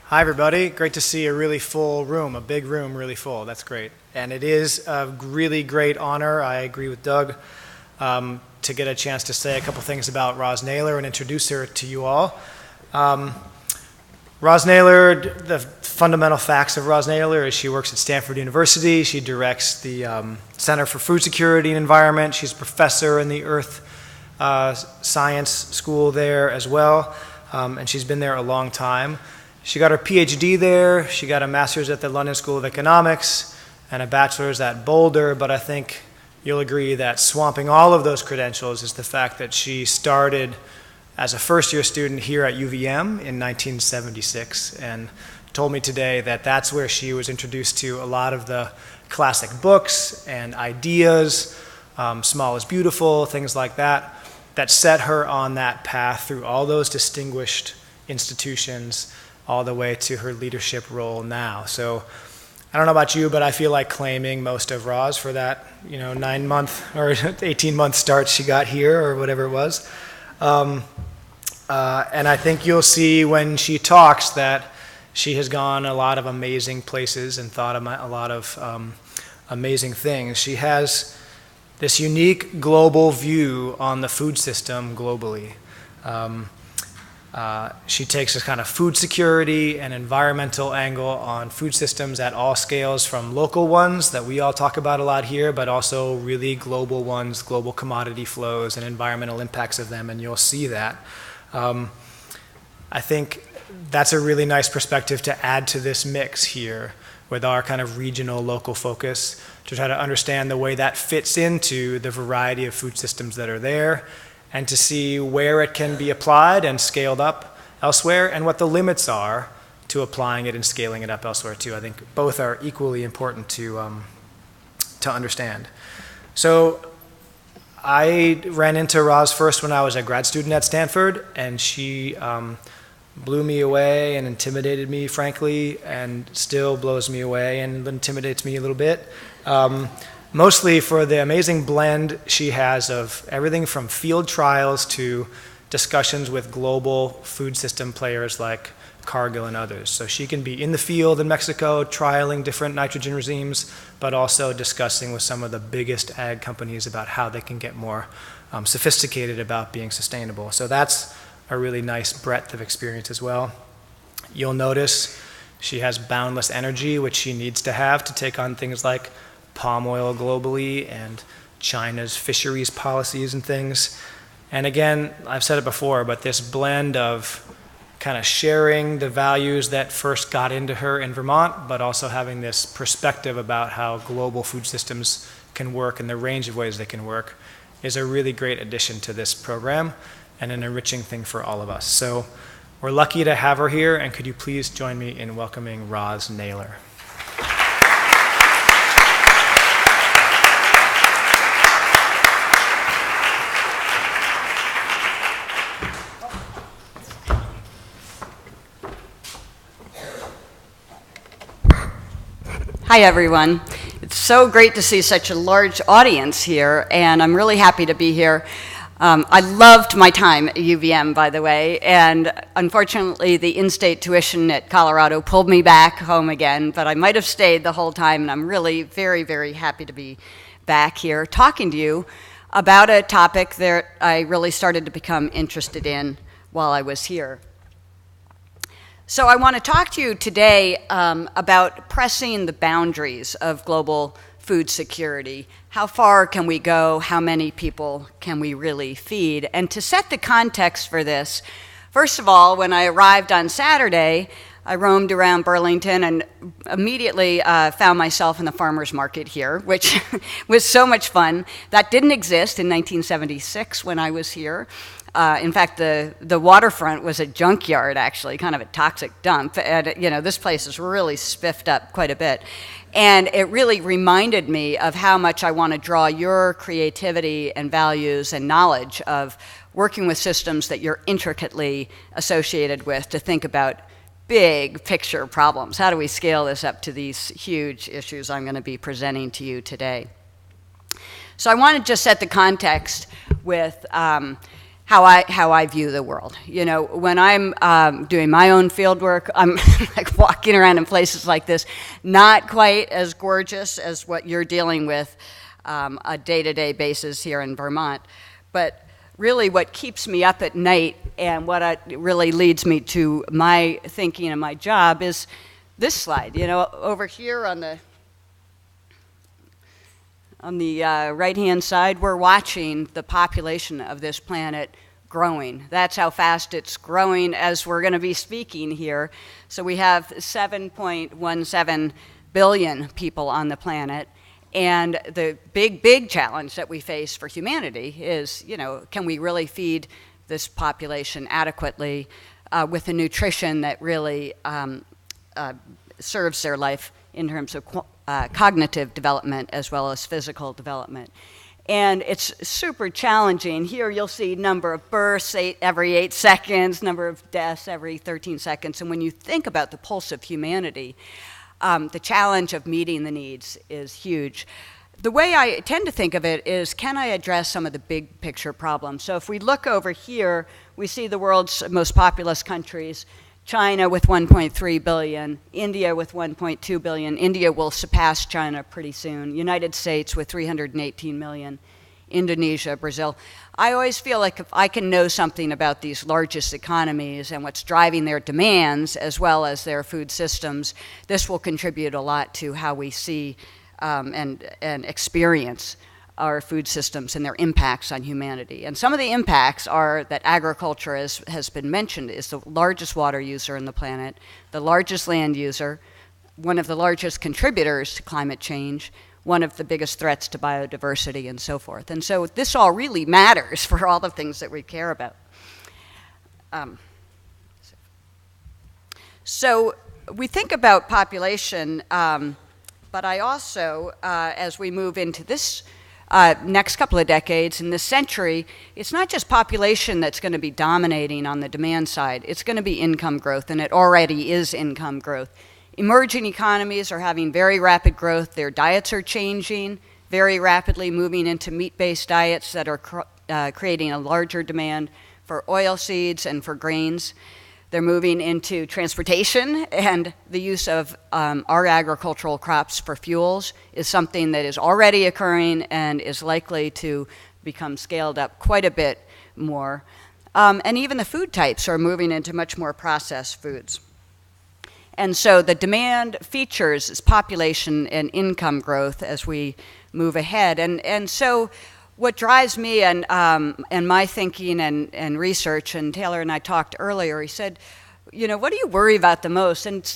Hi, everybody. Great to see a really full room, a big room, really full. That's great. And it is a really great honor, I agree with Doug, to get a chance to say a couple things about Ros Naylor and introduce her to you all. Ros Naylor, the fundamental facts of Ros Naylor is she works at Stanford University. She directs the Center for Food Security and Environment. She's a professor in the Earth Science School there as well, and she's been there a long time. She got her PhD there, she got a master's at the London School of Economics, and a bachelor's at Boulder, but I think you'll agree that swamping all of those credentials is the fact that she started as a first-year student here at UVM in 1976, and told me today that that's where she was introduced to a lot of the classic books and ideas, Small is Beautiful, things like that, that set her on that path through all those distinguished institutions all the way to her leadership role now. So I don't know about you, but I feel like claiming most of Ros for that 9-month or 18-month start she got here or whatever it was. And I think you'll see when she talks that she has gone a lot of amazing places and thought a lot of amazing things. She has this unique global view on the food system globally. She takes this kind of food security and environmental angle on food systems at all scales, from local ones that we all talk about a lot here, but also really global ones, global commodity flows and environmental impacts of them, and you'll see that. I think that's a really nice perspective to add to this mix here with our kind of regional local focus, to try to understand the way that fits into the variety of food systems that are there, and to see where it can be applied and scaled up elsewhere, and what the limits are to applying it and scaling it up elsewhere too. I think both are equally important to understand. So I ran into Ros first when I was a grad student at Stanford, and she blew me away and intimidated me, frankly, and still blows me away and intimidates me a little bit. Mostly for the amazing blend she has of everything from field trials to discussions with global food system players like Cargill and others. So she can be in the field in Mexico trialing different nitrogen regimes, but also discussing with some of the biggest ag companies about how they can get more sophisticated about being sustainable. So that's a really nice breadth of experience as well. You'll notice she has boundless energy, which she needs to have to take on things like palm oil globally and China's fisheries policies and things. And again, I've said it before, but this blend of kind of sharing the values that first got into her in Vermont, but also having this perspective about how global food systems can work and the range of ways they can work is a really great addition to this program and an enriching thing for all of us. So we're lucky to have her here, and could you please join me in welcoming Ros Naylor. Hi, everyone. It's so great to see such a large audience here, and I'm really happy to be here. I loved my time at UVM, by the way, and unfortunately the in-state tuition at Colorado pulled me back home again, but I might have stayed the whole time, and I'm really very, very happy to be back here talking to you about a topic that I really started to become interested in while I was here. So I want to talk to you today about pressing the boundaries of global food security. How far can we go? How many people can we really feed? And to set the context for this, first of all, when I arrived on Saturday, I roamed around Burlington and immediately found myself in the farmer's market here, which was so much fun. That didn't exist in 1976 when I was here. In fact, the waterfront was a junkyard, actually, kind of a toxic dump. And, this place is really spiffed up quite a bit. And it really reminded me of how much I want to draw your creativity and values and knowledge of working with systems that you're intricately associated with to think about big picture problems. How do we scale this up to these huge issues I'm going to be presenting to you today? So I want to just set the context with how I view the world. You know, when I'm doing my own field work, I'm like walking around in places like this, not quite as gorgeous as what you're dealing with a day-to-day basis here in Vermont, but really what keeps me up at night and what really leads me to my thinking and my job is this slide. You know, over here on the right-hand side, we're watching the population of this planet growing. That's how fast it's growing as we're going to be speaking here. So we have 7.17 billion people on the planet. And the big challenge that we face for humanity is, you know, can we really feed this population adequately with the nutrition that really serves their life in terms of cognitive development as well as physical development. And it's super challenging. Here you'll see number of births every 8 seconds, number of deaths every 13 seconds. And when you think about the pulse of humanity, the challenge of meeting the needs is huge. The way I tend to think of it is, can I address some of the big picture problems? So if we look over here, we see the world's most populous countries. China with 1.3 billion, India with 1.2 billion. India will surpass China pretty soon. United States with 318 million. Indonesia, Brazil. I always feel like if I can know something about these largest economies and what's driving their demands as well as their food systems, this will contribute a lot to how we see and experience our food systems and their impacts on humanity. And some of the impacts are that agriculture, has been mentioned, is the largest water user on the planet, the largest land user, one of the largest contributors to climate change, one of the biggest threats to biodiversity, and so forth. And so this all really matters for all the things that we care about. So we think about population, but I also, as we move into this next couple of decades in this century, it's not just population that's going to be dominating on the demand side. It's going to be income growth, and it already is income growth. Emerging economies are having very rapid growth. Their diets are changing very rapidly, moving into meat-based diets that are creating a larger demand for oil seeds and for grains. They're moving into transportation, and the use of our agricultural crops for fuels is something that is already occurring and is likely to become scaled up quite a bit more. And even the food types are moving into much more processed foods. And so the demand features is population and income growth as we move ahead. And so what drives me and my thinking and research, and Taylor and I talked earlier, he said, you know, what do you worry about the most? And it's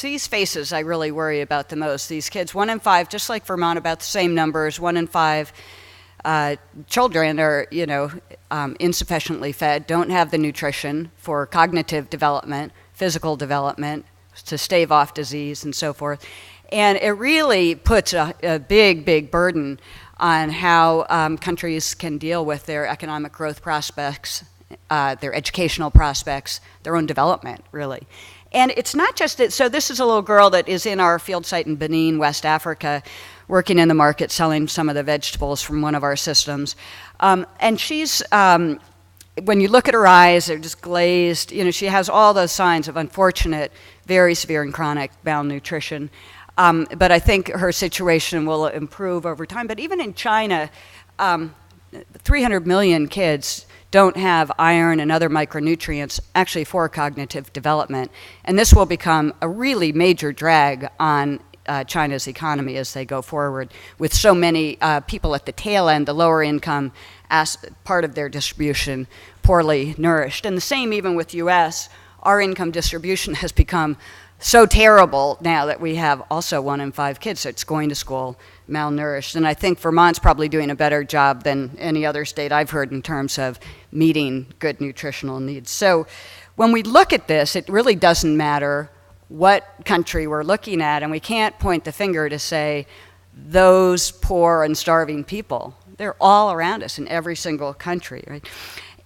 these faces I really worry about the most. These kids, 1 in 5, just like Vermont, about the same numbers, 1 in 5 children are, you know, insufficiently fed, don't have the nutrition for cognitive development, physical development, to stave off disease and so forth. And it really puts a big burden on how countries can deal with their economic growth prospects, their educational prospects, their own development, really. And it's not just that, so this is a little girl that is in our field site in Benin, West Africa, working in the market, selling some of the vegetables from one of our systems. And she's, when you look at her eyes, they're just glazed. You know, she has all those signs of unfortunate, very severe and chronic malnutrition. But I think her situation will improve over time. But even in China, 300 million kids don't have iron and other micronutrients actually for cognitive development. And this will become a really major drag on China's economy as they go forward, with so many people at the tail end, the lower income part of their distribution, poorly nourished. And the same even with US. Our income distribution has become so terrible now that we have also 1 in 5 kids that's going to school malnourished. And I think Vermont's probably doing a better job than any other state I've heard in terms of meeting good nutritional needs. So when we look at this, it really doesn't matter what country we're looking at, and we can't point the finger to say those poor and starving people. They're all around us in every single country, right?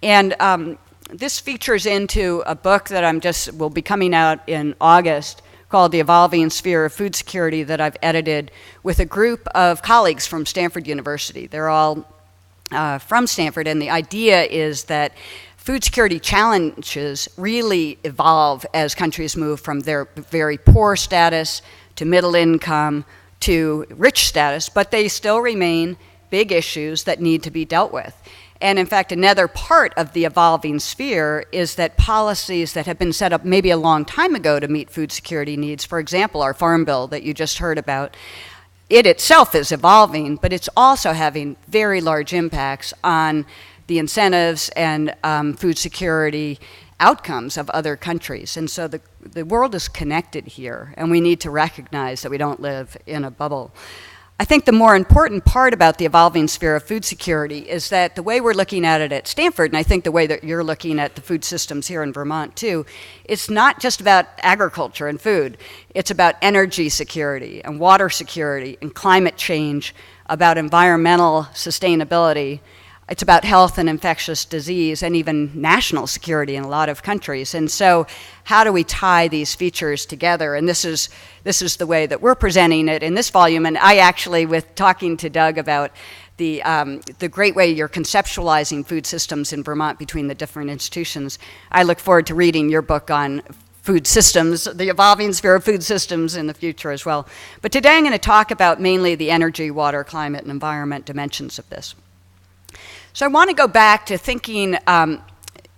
And this features into a book that will be coming out in August called The Evolving Sphere of Food Security that I've edited with a group of colleagues from Stanford University. They're all from Stanford, and the idea is that food security challenges really evolve as countries move from their very poor status to middle income to rich status, but they still remain big issues that need to be dealt with. And in fact, another part of the evolving sphere is that policies that have been set up maybe a long time ago to meet food security needs, for example, our Farm Bill that you just heard about, it itself is evolving, but it's also having very large impacts on the incentives and food security outcomes of other countries. And so the world is connected here, and we need to recognize that we don't live in a bubble. I think the more important part about the evolving sphere of food security is that the way we're looking at it at Stanford, and I think the way that you're looking at the food systems here in Vermont too, it's not just about agriculture and food. It's about energy security and water security and climate change, about environmental sustainability. It's about health and infectious disease and even national security in a lot of countries. And so how do we tie these features together? And this is the way that we're presenting it in this volume. And I actually, with talking to Doug about the great way you're conceptualizing food systems in Vermont between the different institutions, I look forward to reading your book on food systems, the evolving sphere of food systems in the future as well. But today I'm going to talk about mainly the energy, water, climate, and environment dimensions of this. So I want to go back to thinking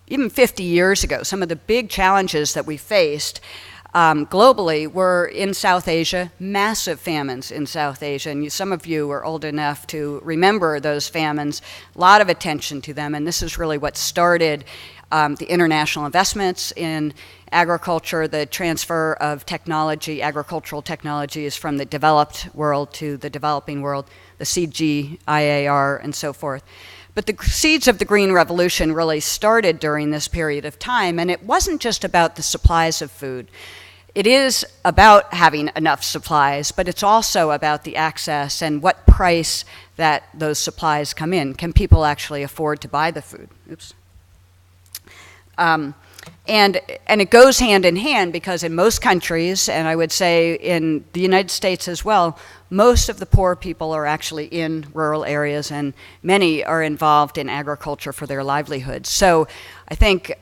even 50 years ago, some of the big challenges that we faced globally were in South Asia, massive famines in South Asia. And some of you are old enough to remember those famines, a lot of attention to them. And this is really what started the international investments in agriculture, the transfer of technology, agricultural technologies from the developed world to the developing world, the CGIAR and so forth. But the seeds of the Green Revolution really started during this period of time, and it wasn't just about the supplies of food. It is about having enough supplies, but it's also about the access and what price that those supplies come in. Can people actually afford to buy the food? Oops. And it goes hand in hand because in most countries, and I would say in the United States as well, most of the poor people are actually in rural areas, and many are involved in agriculture for their livelihoods. So I think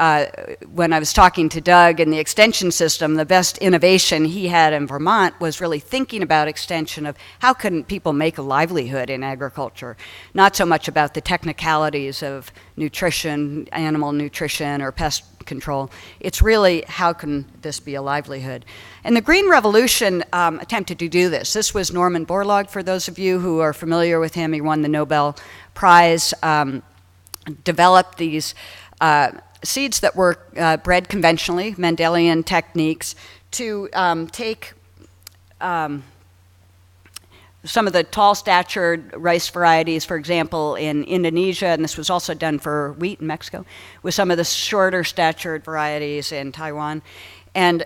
when I was talking to Doug in the extension system, the best innovation he had in Vermont was really thinking about extension of how can people make a livelihood in agriculture, not so much about the technicalities of nutrition, animal nutrition, or pest control. It's really how can this be a livelihood. And the Green Revolution attempted to do this. This was Norman Borlaug, for those of you who are familiar with him. He won the Nobel Prize, developed these seeds that were bred conventionally, Mendelian techniques, to take some of the tall-statured rice varieties, for example, in Indonesia, and this was also done for wheat in Mexico, with some of the shorter-statured varieties in Taiwan, and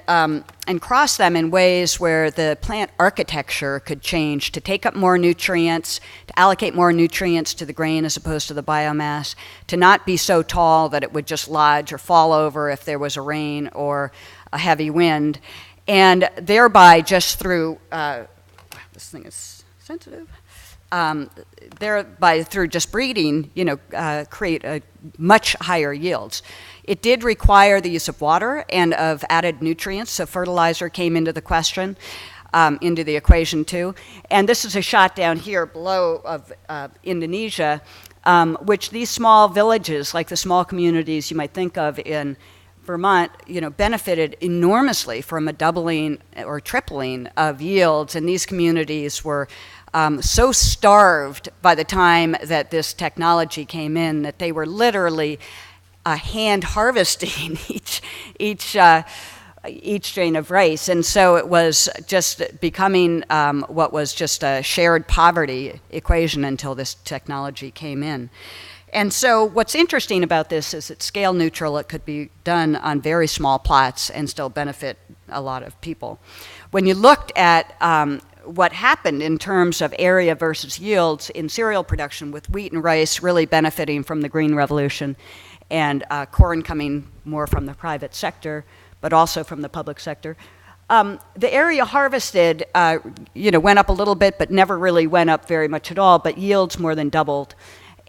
cross them in ways where the plant architecture could change to take up more nutrients, to allocate more nutrients to the grain as opposed to the biomass, to not be so tall that it would just lodge or fall over if there was a rain or a heavy wind, and thereby just through, this thing is sensitive, thereby through just breeding, create a much higher yields. It did require the use of water and of added nutrients, so fertilizer came into the question, into the equation too. And this is a shot down here below of Indonesia, which these small villages, like the small communities you might think of in Vermont, benefited enormously from a doubling or tripling of yields, and these communities were so starved by the time that this technology came in that they were literally hand harvesting each grain of rice, and so it was just becoming what was just a shared poverty equation until this technology came in. And so what's interesting about this is it's scale neutral. It could be done on very small plots and still benefit a lot of people. When you looked at what happened in terms of area versus yields in cereal production, with wheat and rice really benefiting from the Green Revolution, and corn coming more from the private sector, but also from the public sector, the area harvested went up a little bit, but never really went up very much at all, but yields more than doubled.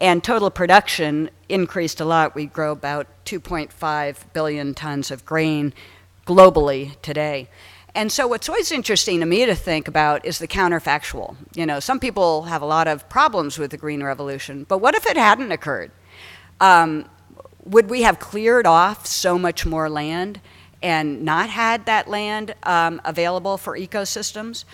And total production increased a lot. We grow about 2.5 billion tons of grain globally today. And so what's always interesting to me to think about is the counterfactual. You know, some people have a lot of problems with the Green Revolution, but what if it hadn't occurred? Would we have cleared off so much more land and not had that land available for ecosystems?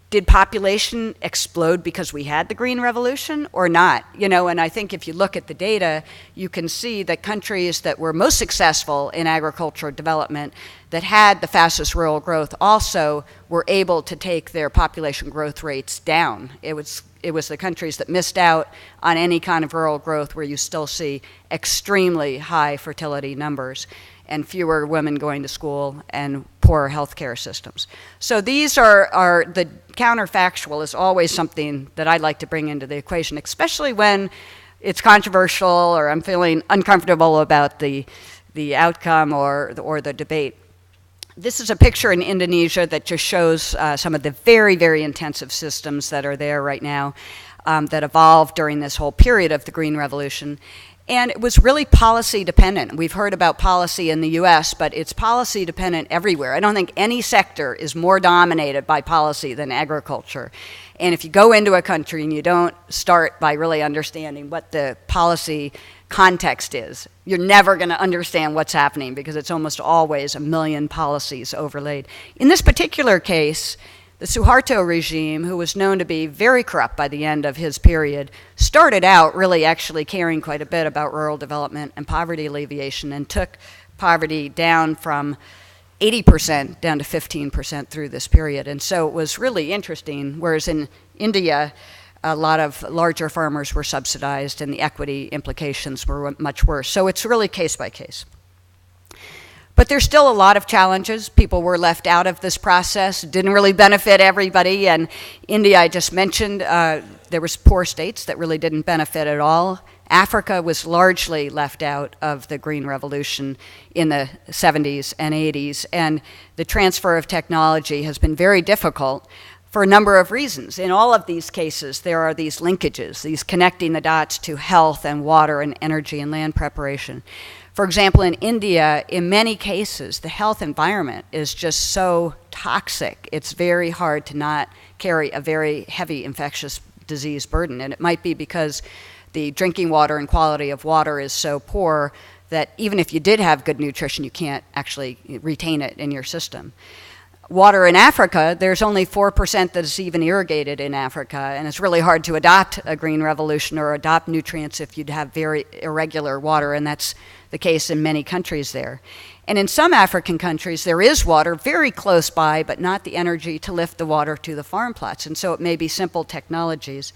Did population explode because we had the Green Revolution or not? You know, and I think if you look at the data, you can see that countries that were most successful in agricultural development, that had the fastest rural growth, also were able to take their population growth rates down. It was the countries that missed out on any kind of rural growth where you still see extremely high fertility numbers and fewer women going to school and poorer healthcare systems. So these are the counterfactual is always something that I like to bring into the equation, especially when it's controversial or I'm feeling uncomfortable about the outcome or the debate. This is a picture in Indonesia that just shows some of the very, very intensive systems that are there right now that evolved during this whole period of the Green Revolution. And it was really policy dependent. We've heard about policy in the US, but it's policy dependent everywhere. I don't think any sector is more dominated by policy than agriculture. And if you go into a country and you don't start by really understanding what the policy context is, you're never going to understand what's happening because it's almost always a million policies overlaid. In this particular case, the Suharto regime, who was known to be very corrupt by the end of his period, started out really actually caring quite a bit about rural development and poverty alleviation and took poverty down from 80% down to 15% through this period. And so it was really interesting, whereas in India, a lot of larger farmers were subsidized and the equity implications were much worse. So it's really case by case. But there's still a lot of challenges. People were left out of this process. It didn't really benefit everybody. And India, I just mentioned, there was poor states that really didn't benefit at all. Africa was largely left out of the Green Revolution in the 70s and 80s. And the transfer of technology has been very difficult for a number of reasons. In all of these cases, there are these linkages, these connecting the dots to health and water and energy and land preparation. For example, in India, in many cases, the health environment is just so toxic. It's very hard to not carry a very heavy infectious disease burden. And it might be because the drinking water and quality of water is so poor that even if you did have good nutrition, you can't actually retain it in your system. Water in Africa, there's only 4% that is even irrigated in Africa, and it's really hard to adopt a green revolution or adopt nutrients if you'd have very irregular water, and that's the case in many countries there. And in some African countries, there is water very close by, but not the energy to lift the water to the farm plots, and so it may be simple technologies.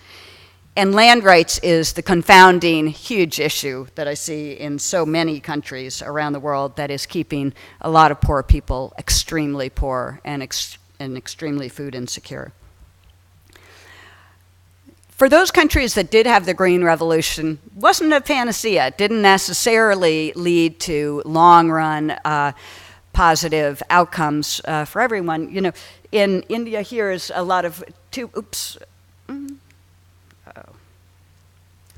And land rights is the confounding huge issue that I see in so many countries around the world that is keeping a lot of poor people extremely poor and extremely food insecure. For those countries that did have the Green Revolution, wasn't a panacea. It didn't necessarily lead to long-run positive outcomes for everyone. You know, in India here is a lot of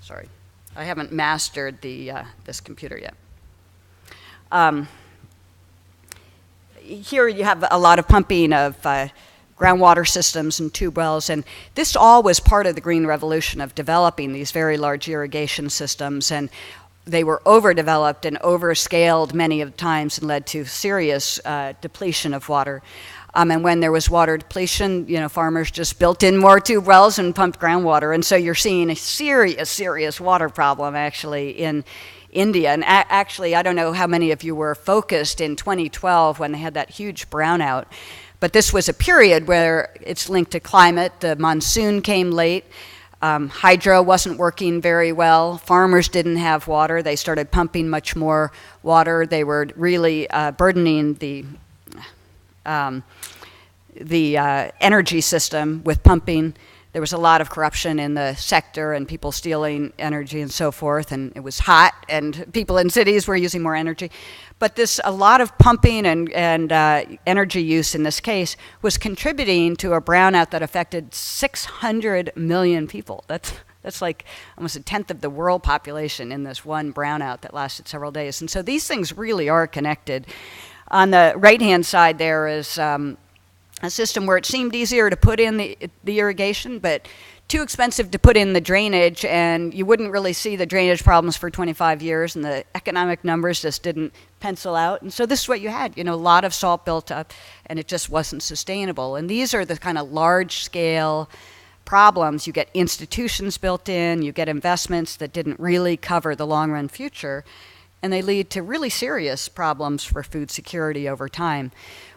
Sorry, I haven't mastered this computer yet. Here you have a lot of pumping of groundwater systems and tube wells, and this all was part of the Green Revolution of developing these very large irrigation systems, and they were overdeveloped and overscaled many of the times and led to serious depletion of water. And when there was water depletion, you know, farmers just built in more tube wells and pumped groundwater. And so you're seeing a serious water problem actually in India. And actually, I don't know how many of you were focused in 2012 when they had that huge brownout. But this was a period where it's linked to climate. The monsoon came late. Hydro wasn't working very well. Farmers didn't have water. They started pumping much more water. They were really burdening the energy system with pumping. There was a lot of corruption in the sector and people stealing energy and so forth, and it was hot and people in cities were using more energy. But a lot of pumping and energy use in this case was contributing to a brownout that affected 600 million people. That's That's like almost a tenth of the world population in this one brownout that lasted several days. And so these things really are connected. On the right-hand side there is a system where it seemed easier to put in the irrigation, but too expensive to put in the drainage, and you wouldn't really see the drainage problems for 25 years, and the economic numbers just didn't pencil out. And so this is what you had, a lot of salt built up, and it just wasn't sustainable. And these are the kind of large-scale problems. You get institutions built in, you get investments that didn't really cover the long-run future, and they lead to really serious problems for food security over time.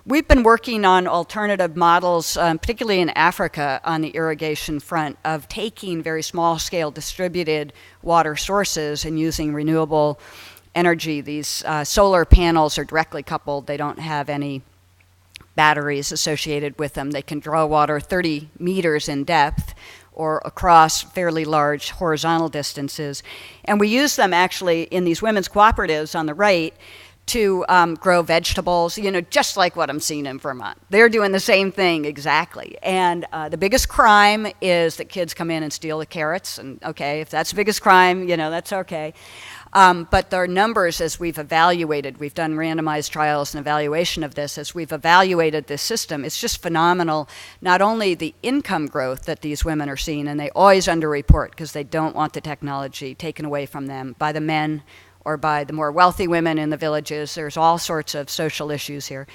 We've been working on alternative models, particularly in Africa, on the irrigation front, of taking very small-scale distributed water sources and using renewable energy. These solar panels are directly coupled. They don't have any batteries associated with them. They can draw water 30 meters in depth or across fairly large horizontal distances. And we use them actually in these women's cooperatives on the right to grow vegetables, just like what I'm seeing in Vermont. They're doing the same thing exactly. And the biggest crime is that kids come in and steal the carrots. And okay, if that's the biggest crime, that's okay. But their numbers, as we've evaluated, we've done randomized trials and evaluation of this, as we've evaluated this system, it's just phenomenal. Not only the income growth that these women are seeing, and they always underreport because they don't want the technology taken away from them by the men or by the more wealthy women in the villages. There's all sorts of social issues here.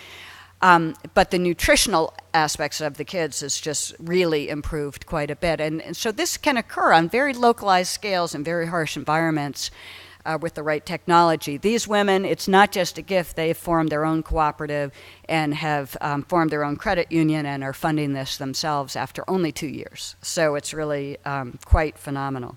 But the nutritional aspects of the kids has just really improved quite a bit. And so this can occur on very localized scales in very harsh environments with the right technology. These women, it's not just a gift. They've formed their own cooperative and have formed their own credit union and are funding this themselves after only 2 years. So it's really quite phenomenal.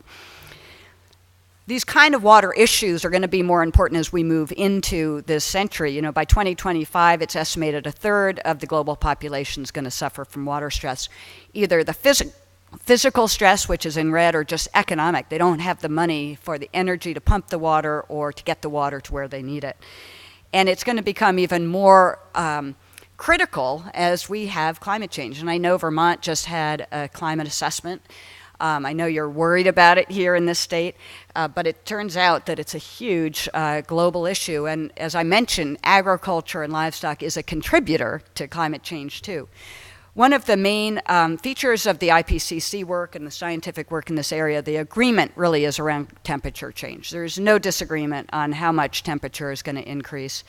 These kind of water issues are going to be more important as we move into this century. By 2025, it's estimated a third of the global population is going to suffer from water stress, either the physical stress, which is in red, or just economic. They don't have the money for the energy to pump the water or to get the water to where they need it. And it's going to become even more critical as we have climate change. And I know Vermont just had a climate assessment. I know you're worried about it here in this state, but it turns out that it's a huge global issue. And as I mentioned, agriculture and livestock is a contributor to climate change too. One of the main features of the IPCC work and the scientific work in this area, the agreement really is around temperature change. There's no disagreement on how much temperature is going to increase.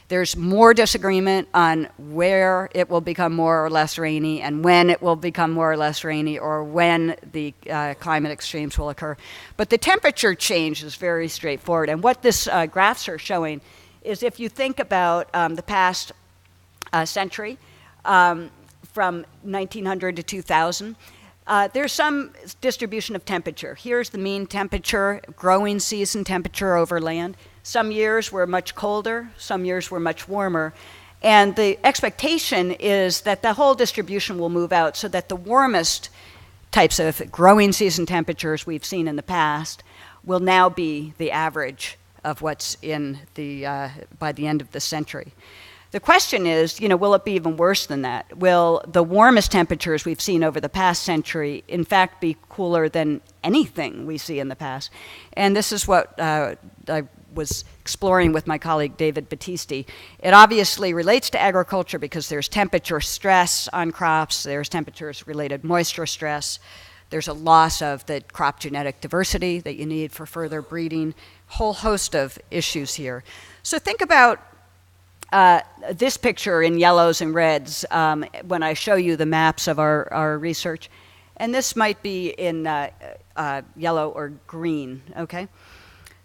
There's more disagreement on where it will become more or less rainy and when it will become more or less rainy, or when the climate extremes will occur. But the temperature change is very straightforward. And what this graphs are showing is, if you think about the past century, from 1900 to 2000, there's some distribution of temperature. Here's the mean temperature, growing season temperature over land. Some years were much colder, some years were much warmer. And the expectation is that the whole distribution will move out so that the warmest types of growing season temperatures we've seen in the past will now be the average of what's in the, by the end of the century. The question is, will it be even worse than that? Will the warmest temperatures we've seen over the past century, in fact, be cooler than anything we see in the past? And this is what I was exploring with my colleague David Battisti. It obviously relates to agriculture because there's temperature stress on crops, there's temperature-related moisture stress, there's a loss of the crop genetic diversity that you need for further breeding, whole host of issues here. So think about this picture in yellows and reds when I show you the maps of our research. And this might be in yellow or green, okay?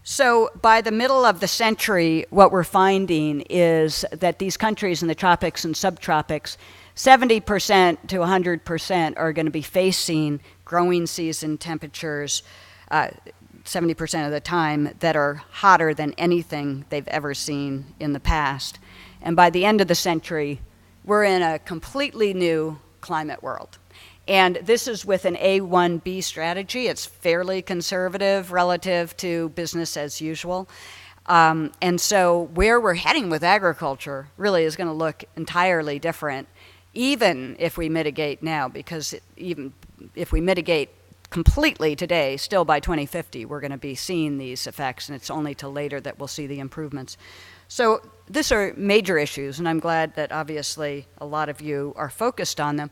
So by the middle of the century, what we're finding is that these countries in the tropics and subtropics, 70% to 100% are going to be facing growing season temperatures 70% of the time that are hotter than anything they've ever seen in the past. And by the end of the century, we're in a completely new climate world. And this is with an A1B strategy. It's fairly conservative relative to business as usual. And so where we're heading with agriculture really is going to look entirely different, even if we mitigate now, because even if we mitigate completely today. Still by 2050, we're going to be seeing these effects, and it's only till later that we'll see the improvements. So these are major issues, and I'm glad that obviously a lot of you are focused on them.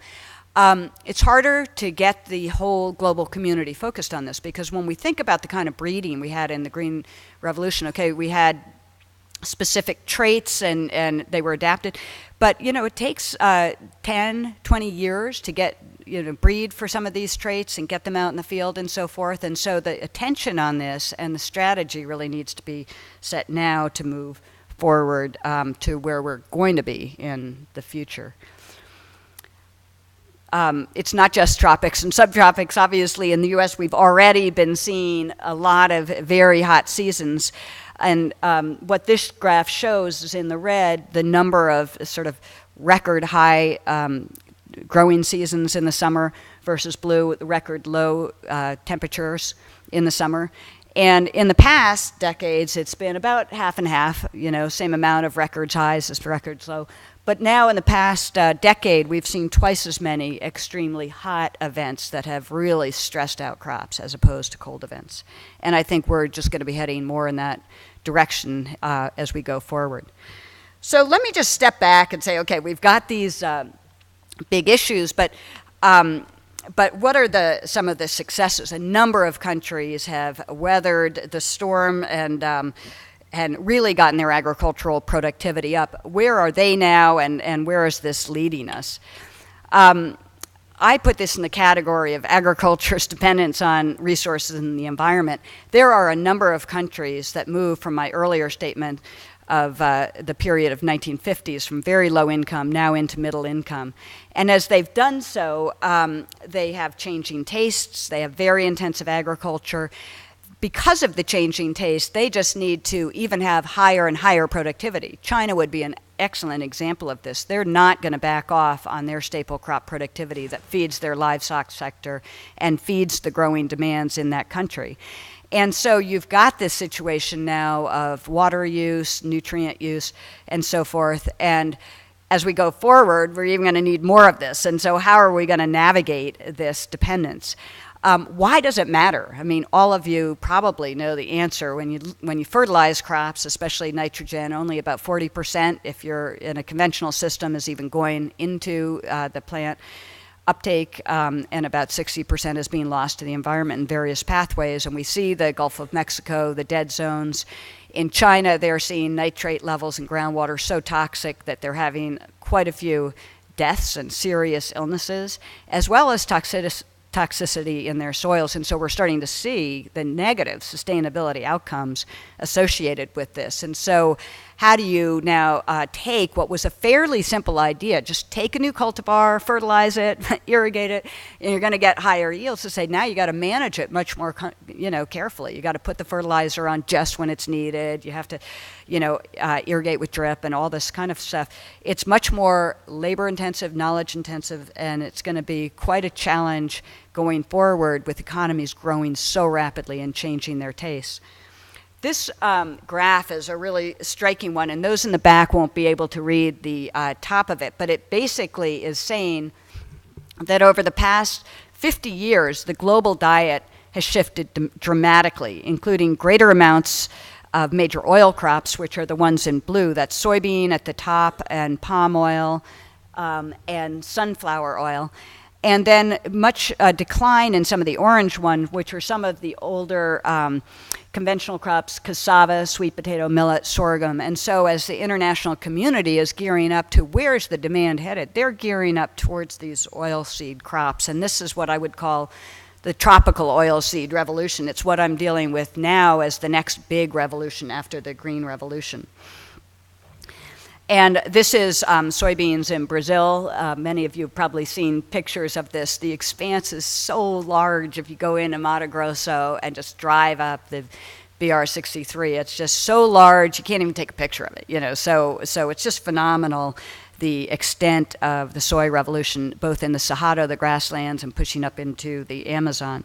It's harder to get the whole global community focused on this, because when we think about the kind of breeding we had in the Green Revolution, okay, we had specific traits and they were adapted, but it takes 10, 20 years to get, breed for some of these traits and get them out in the field and so forth. And so the attention on this and the strategy really needs to be set now to move forward to where we're going to be in the future. It's not just tropics and subtropics. Obviously, in the U.S., we've already been seeing a lot of very hot seasons. And what this graph shows is in the red, the number of sort of record high growing seasons in the summer versus blue, record low temperatures in the summer. And in the past decades, it's been about half and half, same amount of records highs as records low. But now in the past decade, we've seen twice as many extremely hot events that have really stressed out crops as opposed to cold events. And I think we're just going to be heading more in that direction as we go forward. So let me just step back and say, okay, we've got these big issues, but what are some of the successes? A number of countries have weathered the storm and really gotten their agricultural productivity up. Where are they now, and where is this leading us? I put this in the category of agriculture's dependence on resources in the environment. There are a number of countries that move from my earlier statement of the period of 1950s from very low income now into middle income. And as they've done so, they have changing tastes, they have very intensive agriculture. Because of the changing taste, they just need to even have higher and higher productivity. China would be an excellent example of this. They're not going to back off on their staple crop productivity that feeds their livestock sector and feeds the growing demands in that country. And so you've got this situation now of water use, nutrient use, and so forth. And as we go forward, we're even going to need more of this. And so how are we going to navigate this dependence? Why does it matter? I mean, all of you probably know the answer. When you fertilize crops, especially nitrogen, only about 40%, if you're in a conventional system, is even going into the plant uptake, and about 60% is being lost to the environment in various pathways. And we see the Gulf of Mexico, the dead zones. In China, they're seeing nitrate levels in groundwater so toxic that they're having quite a few deaths and serious illnesses, as well as toxicity in their soils. And so we're starting to see the negative sustainability outcomes associated with this. And so how do you now take what was a fairly simple idea, just take a new cultivar, fertilize it, irrigate it, and you're going to get higher yields, to say now you got to manage it much more carefully. You got to put the fertilizer on just when it's needed. You have to irrigate with drip and all this kind of stuff. It's much more labor intensive, knowledge intensive, and it's going to be quite a challenge going forward with economies growing so rapidly and changing their tastes. This graph is a really striking one, and those in the back won't be able to read the top of it, but it basically is saying that over the past 50 years, the global diet has shifted dramatically, including greater amounts of major oil crops, which are the ones in blue. That's soybean at the top, and palm oil, and sunflower oil. And then much decline in some of the orange ones, which are some of the older conventional crops, cassava, sweet potato, millet, sorghum. And so as the international community is gearing up to where's the demand headed, they're gearing up towards these oilseed crops. And this is what I would call the tropical oilseed revolution. It's what I'm dealing with now as the next big revolution after the Green Revolution. And this is soybeans in Brazil. Many of you have probably seen pictures of this. The expanse is so large. If you go into Mato Grosso and just drive up the BR-63, it's just so large you can't even take a picture of it. So it's just phenomenal, the extent of the soy revolution, both in the Cerrado, the grasslands, and pushing up into the Amazon.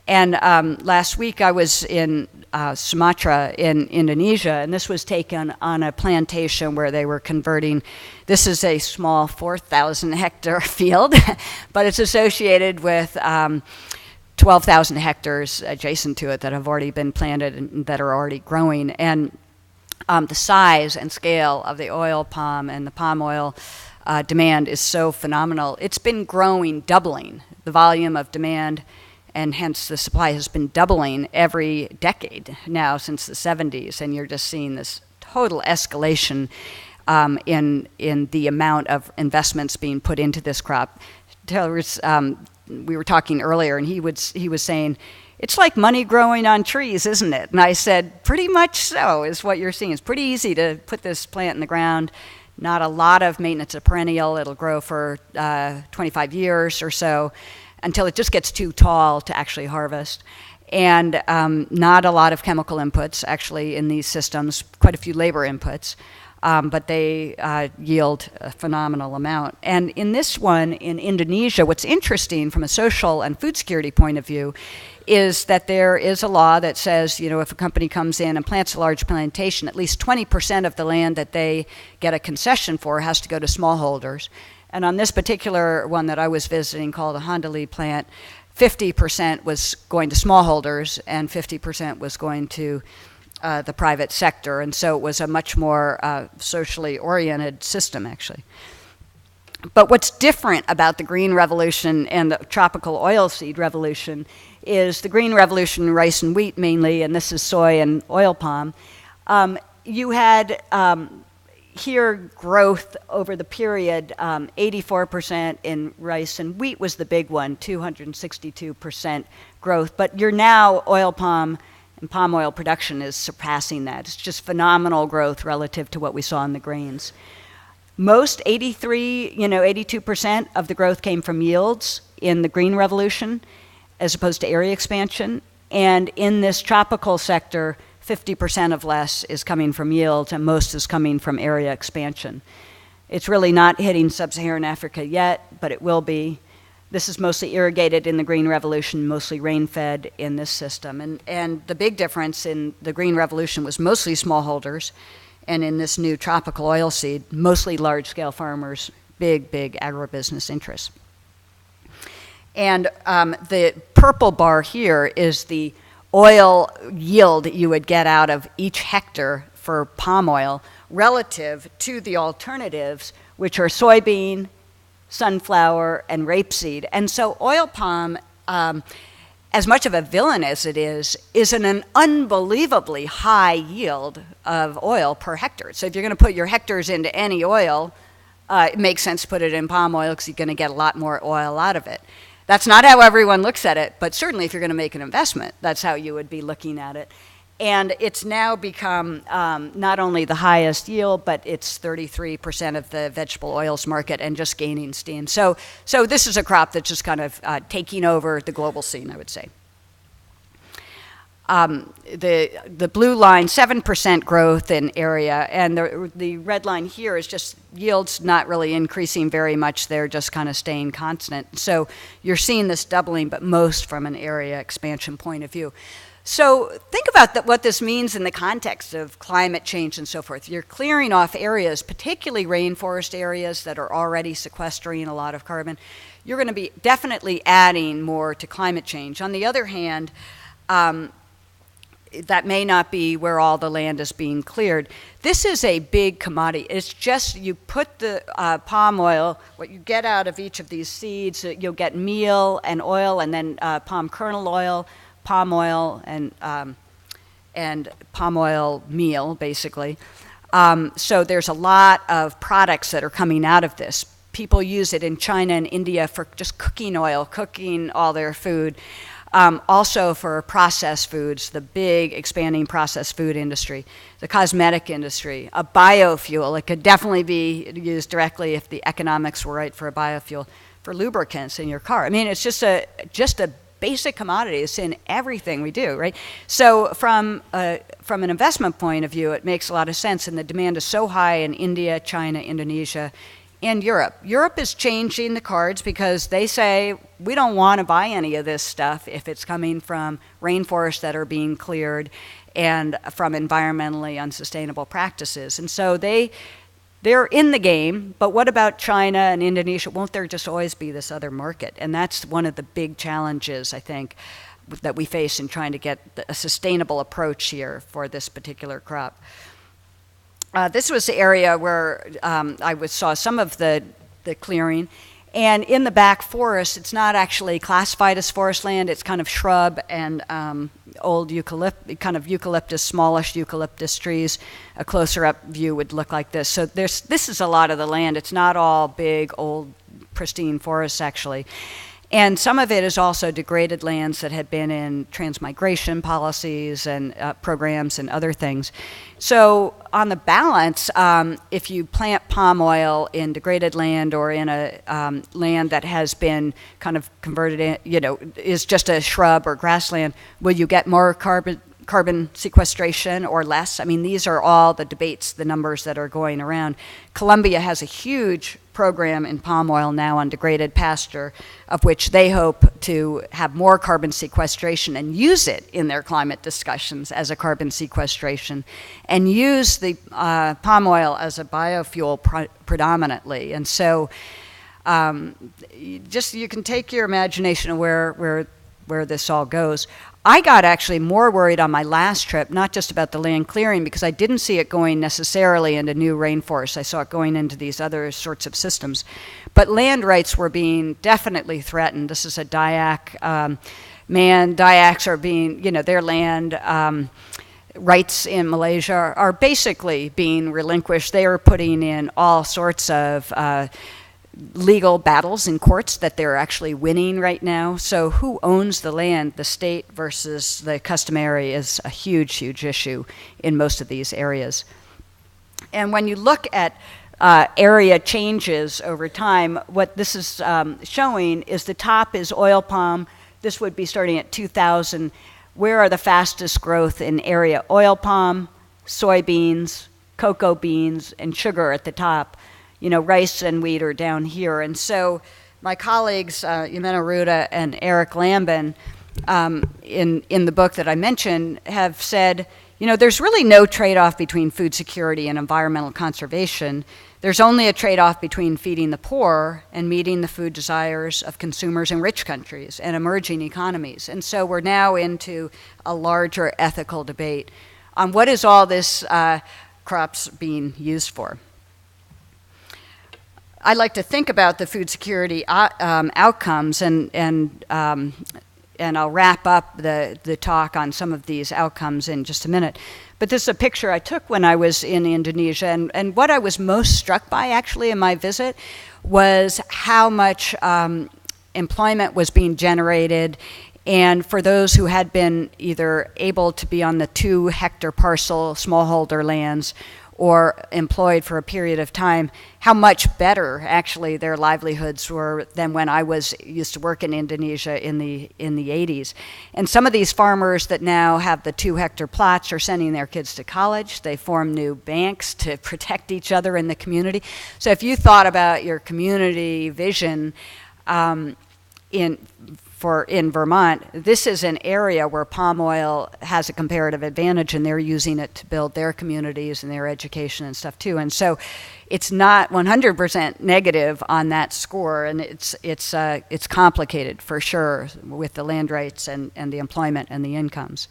And last week I was in Sumatra in Indonesia, and this was taken on a plantation where they were converting. This is a small 4,000 hectare field, but it's associated with 12,000 hectares adjacent to it that have already been planted and that are already growing. And the size and scale of the oil palm and the palm oil demand is so phenomenal. It's been growing, doubling. The volume of demand and hence the supply has been doubling every decade now since the 70s. And you're just seeing this total escalation in the amount of investments being put into this crop. We were talking earlier, and he was saying, it's like money growing on trees, isn't it? And I said, pretty much so is what you're seeing. It's pretty easy to put this plant in the ground. Not a lot of maintenance, a perennial. It'll grow for 25 years or so until it just gets too tall to actually harvest. And not a lot of chemical inputs, actually, in these systems, quite a few labor inputs. But they yield a phenomenal amount. And in this one, in Indonesia, what's interesting from a social and food security point of view is that there is a law that says, if a company comes in and plants a large plantation, at least 20% of the land that they get a concession for has to go to smallholders. And on this particular one that I was visiting called the Handali plant, 50% was going to smallholders and 50% was going to the private sector, and so it was a much more socially oriented system, actually. But what's different about the Green Revolution and the tropical oilseed revolution is the Green Revolution, rice and wheat mainly, and this is soy and oil palm. You had here growth over the period, 84% in rice and wheat was the big one, 262% growth. But you're now oil palm and palm oil production is surpassing that. It's just phenomenal growth relative to what we saw in the grains. Most 82% of the growth came from yields in the Green Revolution as opposed to area expansion. And in this tropical sector, 50% of less is coming from yields and most is coming from area expansion. It's really not hitting sub-Saharan Africa yet, but it will be. This is mostly irrigated in the Green Revolution, mostly rain-fed in this system. And the big difference in the Green Revolution was mostly smallholders, and in this new tropical oilseed, mostly large-scale farmers, big agribusiness interests. And the purple bar here is the oil yield that you would get out of each hectare for palm oil relative to the alternatives, which are soybean, sunflower, and rapeseed. And so oil palm, as much of a villain as it is an unbelievably high yield of oil per hectare. So if you're going to put your hectares into any oil, it makes sense to put it in palm oil because you're going to get a lot more oil out of it. That's not how everyone looks at it, but certainly if you're going to make an investment, that's how you would be looking at it. And it's now become not only the highest yield, but it's 33% of the vegetable oils market and just gaining steam. So this is a crop that's just kind of taking over the global scene, I would say. The blue line, 7% growth in area, and the red line here is just yields not really increasing very much. They're just kind of staying constant. So you're seeing this doubling, but most from an area expansion point of view. So think about what this means in the context of climate change and so forth. You're clearing off areas, particularly rainforest areas that are already sequestering a lot of carbon. You're going to be definitely adding more to climate change. On the other hand, that may not be where all the land is being cleared. This is a big commodity. It's just you put the palm oil, what you get out of each of these seeds, you'll get meal and oil and then palm kernel oil, palm oil and palm oil meal, basically. So there's a lot of products that are coming out of this. People use it in China and India for just cooking oil, cooking all their food. Also for processed foods, the big expanding processed food industry, the cosmetic industry, a biofuel. It could definitely be used directly if the economics were right for a biofuel, for lubricants in your car. I mean, it's just a basic commodity. It's in everything we do, right? So from an investment point of view, it makes a lot of sense, and the demand is so high in India, China, Indonesia, and Europe. Europe is changing the cards because they say, we don't want to buy any of this stuff if it's coming from rainforests that are being cleared and from environmentally unsustainable practices. And so they're they're in the game, but what about China and Indonesia? Won't there just always be this other market? And that's one of the big challenges, I think, that we face in trying to get a sustainable approach here for this particular crop. This was the area where I saw some of the clearing. And in the back forest, it's not actually classified as forest land. It's kind of shrub and old eucalyptus, smallish eucalyptus trees. A closer up view would look like this. So this is a lot of the land. It's not all big, old, pristine forests, actually. And some of it is also degraded lands that had been in transmigration policies and programs and other things. So on the balance, if you plant palm oil in degraded land or in a land that has been kind of converted in, is just a shrub or grassland, will you get more carbon sequestration or less? I mean, these are all the debates, the numbers that are going around. Colombia has a huge program in palm oil now on degraded pasture, of which they hope to have more carbon sequestration and use it in their climate discussions as a carbon sequestration, and use the palm oil as a biofuel predominantly. And so you can take your imagination of where this all goes. I got actually more worried on my last trip, not just about the land clearing, because I didn't see it going necessarily into new rainforests. I saw it going into these other sorts of systems. But land rights were being definitely threatened. This is a Dayak man. Dayaks are being, their land rights in Malaysia are basically being relinquished. They are putting in all sorts of legal battles in courts that they're actually winning right now. So who owns the land, the state versus the customary, is a huge, huge issue in most of these areas. And when you look at area changes over time, what this is showing is the top is oil palm. This would be starting at 2000. Where are the fastest growth in area? Oil palm, soybeans, cocoa beans, and sugar at the top. Rice and wheat are down here. And so my colleagues, Jimena Ruda and Eric Lambin, in the book that I mentioned, have said, there's really no trade-off between food security and environmental conservation. There's only a trade-off between feeding the poor and meeting the food desires of consumers in rich countries and emerging economies. And so we're now into a larger ethical debate on what is all this crops being used for. I like to think about the food security outcomes, and I'll wrap up the talk on some of these outcomes in just a minute. But this is a picture I took when I was in Indonesia, and what I was most struck by actually in my visit was how much employment was being generated. And for those who had been either able to be on the 2-hectare parcel smallholder lands or employed for a period of time, how much better actually their livelihoods were than when I used to work in Indonesia in the 80s. And some of these farmers that now have the 2-hectare plots are sending their kids to college. They form new banks to protect each other in the community. So if you thought about your community vision in Vermont, this is an area where palm oil has a comparative advantage, and they're using it to build their communities and their education and stuff too. And so it's not 100% negative on that score, and it's complicated for sure with the land rights and the employment and the incomes.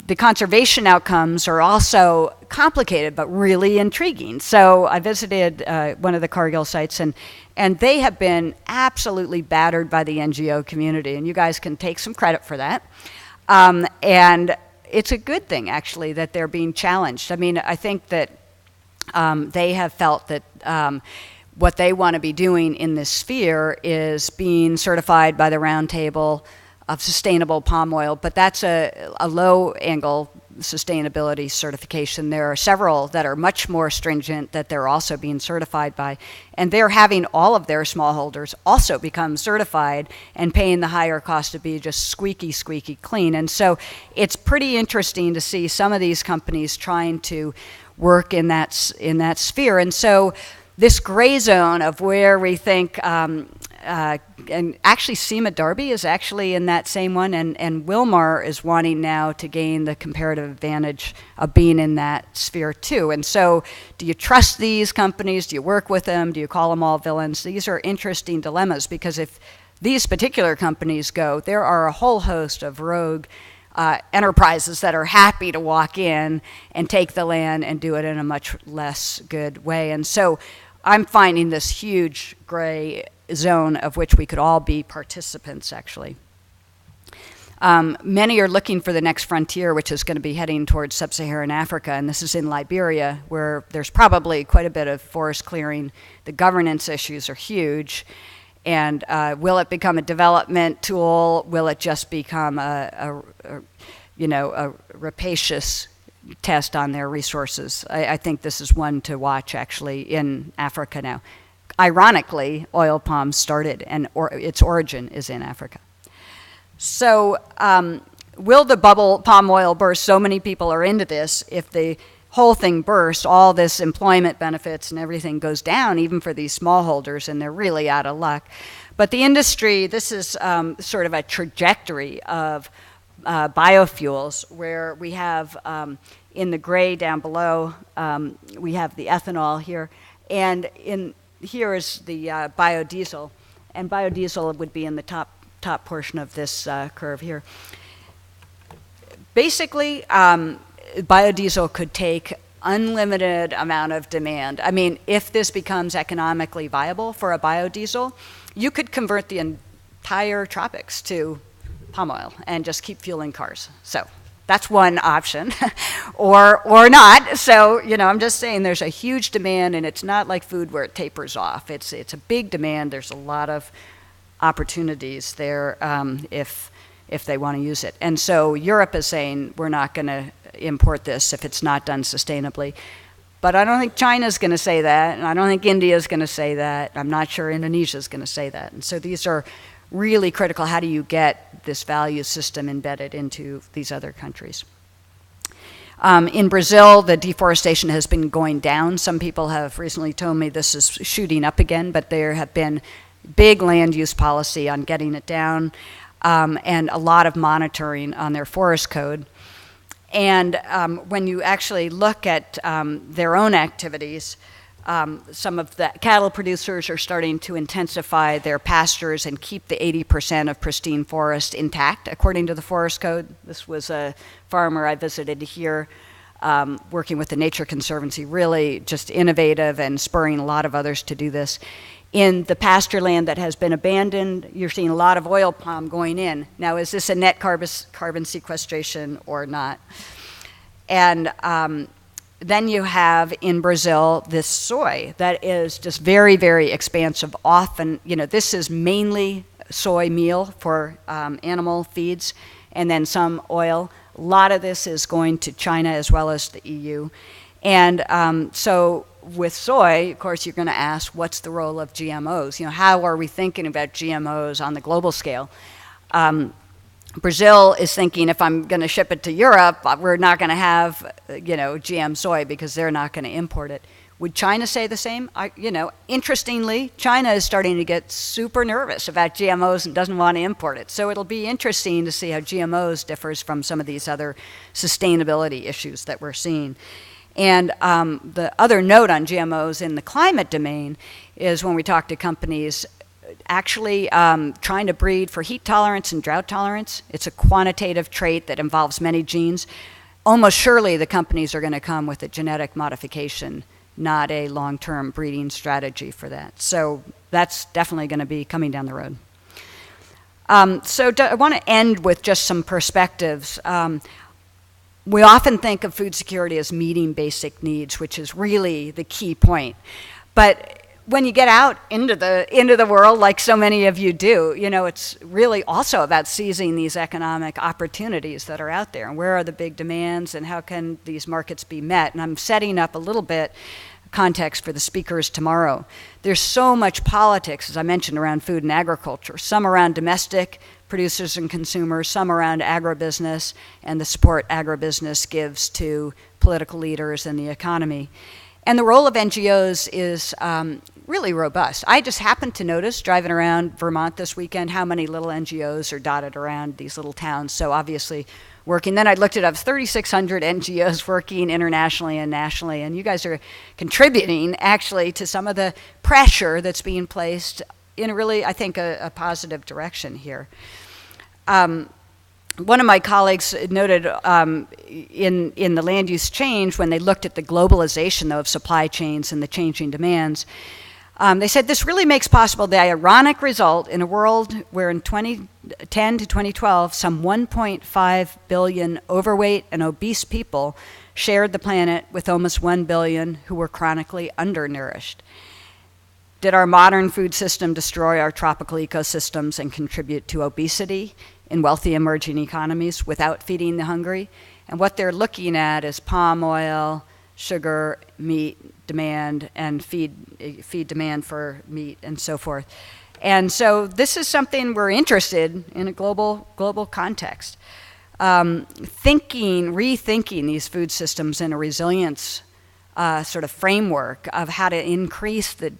The conservation outcomes are also complicated but really intriguing. So I visited one of the Cargill sites, and they have been absolutely battered by the NGO community, and you guys can take some credit for that. And it's a good thing, actually, that they're being challenged. I mean, I think that they have felt that what they want to be doing in this sphere is being certified by the Roundtable of Sustainable Palm Oil, but that's a low-angle sustainability certification. There are several that are much more stringent that they're also being certified by, and they're having all of their smallholders also become certified and paying the higher cost to be just squeaky clean. And so it's pretty interesting to see some of these companies trying to work in that sphere. And so this gray zone of where we think and actually Seema Darby is actually in that same one, and Wilmar is wanting now to gain the comparative advantage of being in that sphere too. And so do you trust these companies? Do you work with them? Do you call them all villains? These are interesting dilemmas, because if these particular companies go, there are a whole host of rogue enterprises that are happy to walk in and take the land and do it in a much less good way. And so I'm finding this huge gray zone of which we could all be participants, actually. Many are looking for the next frontier, which is going to be heading towards sub-Saharan Africa, and this is in Liberia, where there's probably quite a bit of forest clearing. The governance issues are huge. And will it become a development tool? Will it just become a rapacious test on their resources? I think this is one to watch, actually, in Africa now. Ironically, oil palm started, and its origin is in Africa. So will the bubble palm oil burst? So many people are into this. If the whole thing bursts, all this employment benefits and everything goes down, even for these smallholders, and they're really out of luck. But the industry, this is sort of a trajectory of biofuels, where we have in the gray down below, we have the ethanol here, and here is the biodiesel, and biodiesel would be in the top portion of this curve here. Basically, biodiesel could take unlimited amount of demand. I mean, if this becomes economically viable for a biodiesel, you could convert the entire tropics to palm oil and just keep fueling cars. So that's one option, or not. So, I'm just saying there's a huge demand, and it's not like food where it tapers off. It's a big demand. There's a lot of opportunities there if they want to use it. And so Europe is saying we're not going to import this if it's not done sustainably. But I don't think China's going to say that, and I don't think India's going to say that. I'm not sure Indonesia's going to say that. And so these are really critical. How do you get this value system embedded into these other countries? In Brazil, the deforestation has been going down. Some people have recently told me this is shooting up again, but there have been big land use policy on getting it down, and a lot of monitoring on their forest code. And when you actually look at their own activities, some of the cattle producers are starting to intensify their pastures and keep the 80% of pristine forest intact, according to the forest code. This was a farmer I visited here, working with the Nature Conservancy, really just innovative and spurring a lot of others to do this. In the pasture land that has been abandoned, you're seeing a lot of oil palm going in. Now, is this a net carbon sequestration or not? And then you have in Brazil this soy that is just very, very expansive. Often, this is mainly soy meal for animal feeds, and then some oil. A lot of this is going to China as well as the EU. And so with soy, of course, you're going to ask, what's the role of GMOs? How are we thinking about GMOs on the global scale? Brazil is thinking, if I'm going to ship it to Europe, we're not going to have, GM soy because they're not going to import it. Would China say the same? Interestingly, China is starting to get super nervous about GMOs and doesn't want to import it. So it'll be interesting to see how GMOs differs from some of these other sustainability issues that we're seeing. And the other note on GMOs in the climate domain is when we talk to companies actually trying to breed for heat tolerance and drought tolerance. It's a quantitative trait that involves many genes. Almost surely the companies are going to come with a genetic modification, not a long-term breeding strategy for that. So that's definitely going to be coming down the road. I want to end with just some perspectives. We often think of food security as meeting basic needs, which is really the key point. But when you get out into the world, like so many of you do, it's really also about seizing these economic opportunities that are out there, and where are the big demands, and how can these markets be met. And I'm setting up a little bit context for the speakers tomorrow. There's so much politics, as I mentioned, around food and agriculture, some around domestic producers and consumers, some around agribusiness and the support agribusiness gives to political leaders and the economy. And the role of NGOs is really robust. I just happened to notice, driving around Vermont this weekend, how many little NGOs are dotted around these little towns. So obviously working. Then I looked it up, 3,600 NGOs working internationally and nationally. And you guys are contributing, actually, to some of the pressure that's being placed in a really, I think, a positive direction here. One of my colleagues noted in the land use change, when they looked at the globalization, though, of supply chains and the changing demands, they said this really makes possible the ironic result in a world where in 2010 to 2012, some 1.5 billion overweight and obese people shared the planet with almost 1 billion who were chronically undernourished. Did our modern food system destroy our tropical ecosystems and contribute to obesity in wealthy emerging economies without feeding the hungry? And what they're looking at is palm oil, sugar, meat demand, and feed demand for meat and so forth. And so this is something we're interested in a global context. Rethinking these food systems in a resilience sort of framework of how to increase the